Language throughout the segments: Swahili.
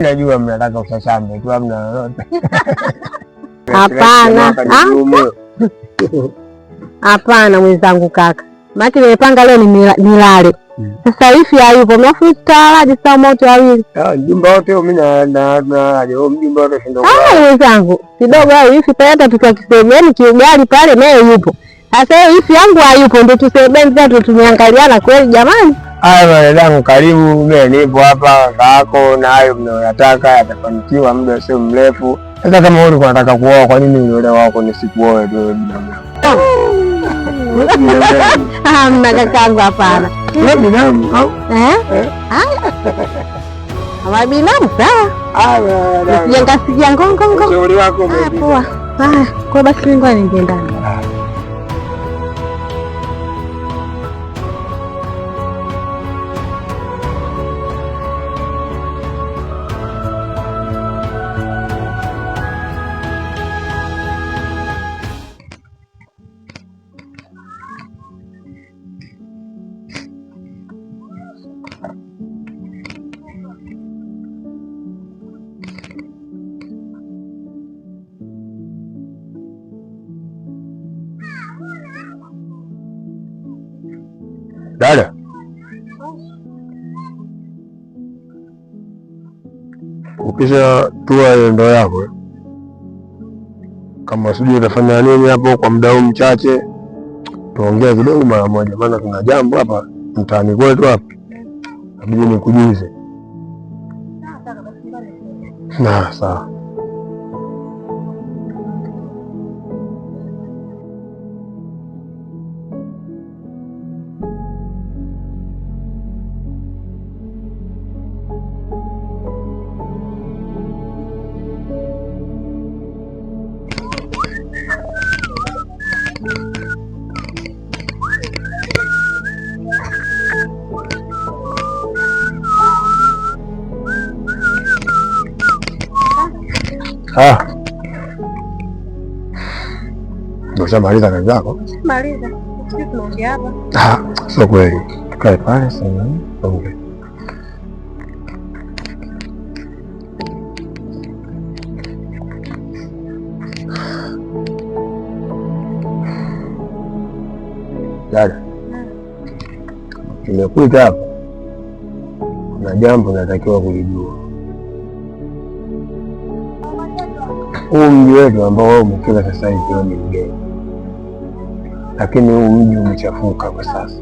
Najua mnataka usasame tu hamna lolote. Hapana. Hapana mwenzangu kaka. Maki nimepanga leo nilale. Sasa hivi hayupo. Mnafu taraji saa moto wawili. Mjumba wote mimi na mjumba wote ndio. Mwenzangu kidogo hivi pale tutakisemeni kiugali pale naye yupo. Sasa hivi yangu hayupo ndio tusemeni tatu tumeangaliana kweli jamani. Haya dadangu karibu mimi nipo hapa kaka na hayo mnayotaka yatafanikiwa muda sio mrefu. Sasa kama wewe unataka kuoa kwa nini unaolewa wako nisikuoe tu binamu? Hamna kakangu hapana. Wewe binamu au? Hawa binamu sawa? Sijangasikia ngongongo. Ushauri wako umepita. Poa. Kwa basi ngoja niende ndani. Dada, ukisha tua ile ndoo yako kama sijui utafanya nini hapo kwa muda huu mchache, tuongee kidogo mara moja, maana kuna jambo hapa mtaani kwetu hapa nabidi nikujuze. Na sawa. Ushamaliza kazi zako? Maliza. Sisi tunaongea hapa. Sio kweli. Tukae pale sasa. Ongea. Dada. Nimekuita hapa. Kuna jambo natakiwa kulijua. Huu mji wetu ambao wewe umefika sasa hivi ni mgeni, lakini huu mji umechafuka kwa sasa.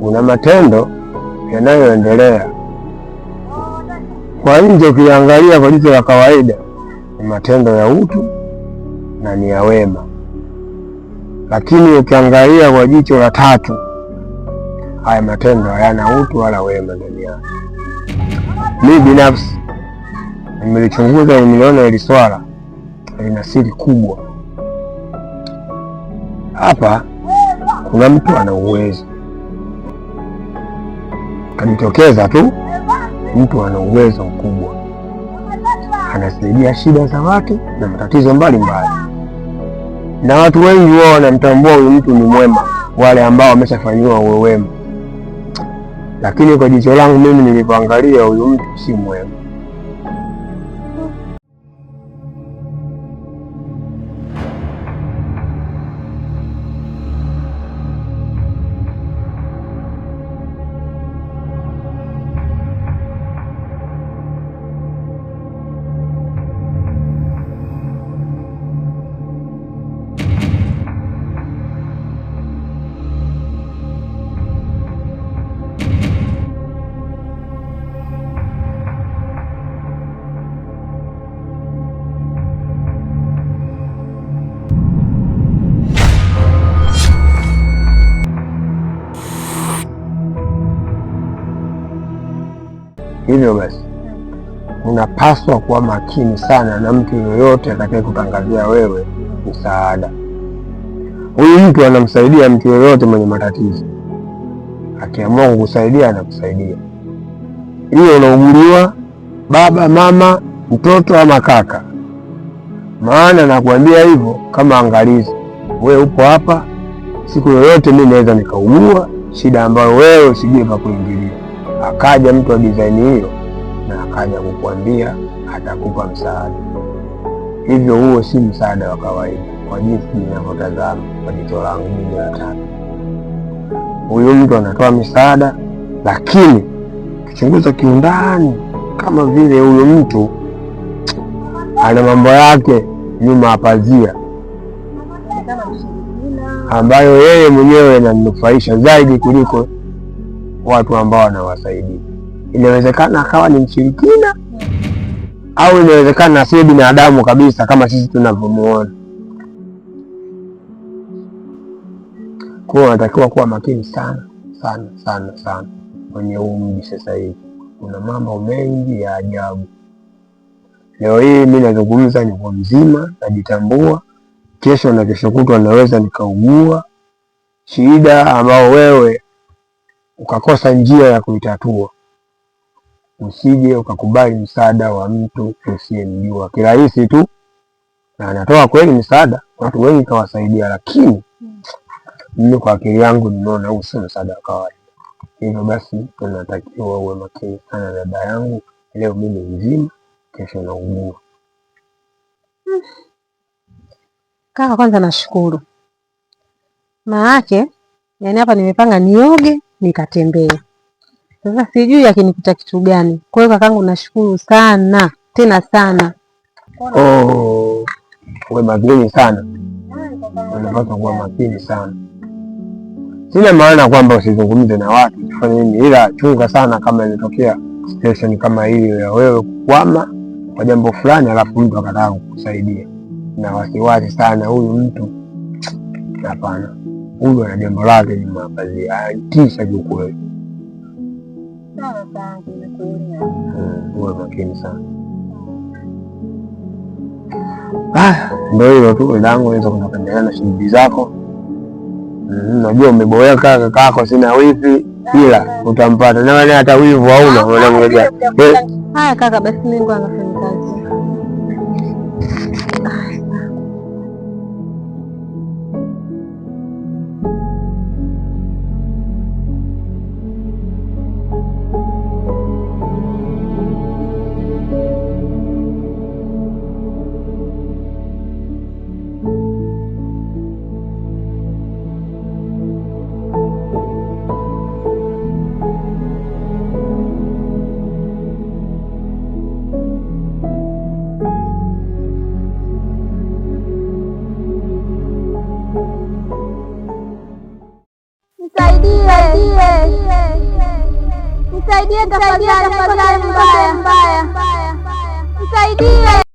Una matendo yanayoendelea kwa nje, ukiangalia kwa jicho la kawaida ni matendo ya utu na ni ya wema, lakini ukiangalia kwa jicho la tatu, haya matendo hayana utu wala wema ndani yake. Mimi binafsi nimelichunguza, nimeona hili swala lina siri kubwa. Hapa kuna mtu ana uwezo, kajitokeza tu, mtu ana uwezo mkubwa, anasaidia shida za watu na matatizo mbalimbali, na watu wengi wao wanamtambua huyu mtu ni mwema, wale ambao wameshafanyiwa wema. Lakini kwa jicho langu mimi nilipoangalia, huyu mtu si mwema. Hivyo basi unapaswa kuwa makini sana na mtu yoyote atakaye kutangazia wewe msaada. Huyu mtu anamsaidia mtu yoyote mwenye matatizo, akiamua kukusaidia anakusaidia. Hiyo unauguliwa baba, mama, mtoto ama kaka. Maana nakuambia hivyo kama angalizi, wewe upo hapa, siku yoyote mimi naweza nikaugua shida ambayo wewe usijue pa kuingilia. akaja mtu wa design hiyo na akaja kukuambia atakupa msaada. Hivyo huo si msaada wa kawaida kwa jinsi ninavyotazama kwa jicho langu mimi la tatu. Huyu mtu anatoa misaada, lakini kichunguza kiundani, kama vile huyu mtu ana mambo yake nyuma ya pazia ambayo yeye mwenyewe ananufaisha zaidi kuliko watu ambao wanawasaidia. Inawezekana akawa ni mshirikina au inawezekana asiye binadamu kabisa kama sisi tunavyomuona. Kwa hiyo unatakiwa kuwa makini sana sana sana sana kwenye huu mji sasa hivi. Kuna mambo mengi ya ajabu. Leo hii mimi nazungumza niko mzima, najitambua. Kesho na kesho kutwa naweza nikaugua shida ambao wewe ukakosa njia ya kuitatua. Usije ukakubali msaada wa mtu usiyemjua kirahisi tu, na anatoa kweli msaada, watu wengi kawasaidia, lakini mimi kwa akili yangu nimeona huu sio msaada wa kawaida. Hivyo basi tunatakiwa uwe makini sana dada yangu. Leo mimi mzima, kesho naugua. Kaka, kwanza nashukuru. Maake yani hapa nimepanga nioge nikatembee. Sasa sijui akinikuta kitu gani. Kwa hiyo kakangu nashukuru sana, tena sana. Uwe makini sana. Unapaswa kuwa makini sana. Sina maana kwamba usizungumze na watu usifanye nini, ila chunga sana kama inatokea situation kama hiyo ya wewe kukwama kwa jambo fulani alafu mtu akataka kukusaidia. Na wasiwasi sana, huyu mtu hapana, huyu ana jambo lake nyuma ya pazia, anatisha kiukweli. Sawa, uwe makini sana. Ndio hilo tu langu, unaweza kuendelea na shughuli zako. Najua umeboeka kakako, sina wifi, ila utampata na wewe, hata wivu hauna. Unamwambia haya kaka, basi mimi ngo anafanya kazi. Nisaidie tafadhali, mbaya. Nisaidie.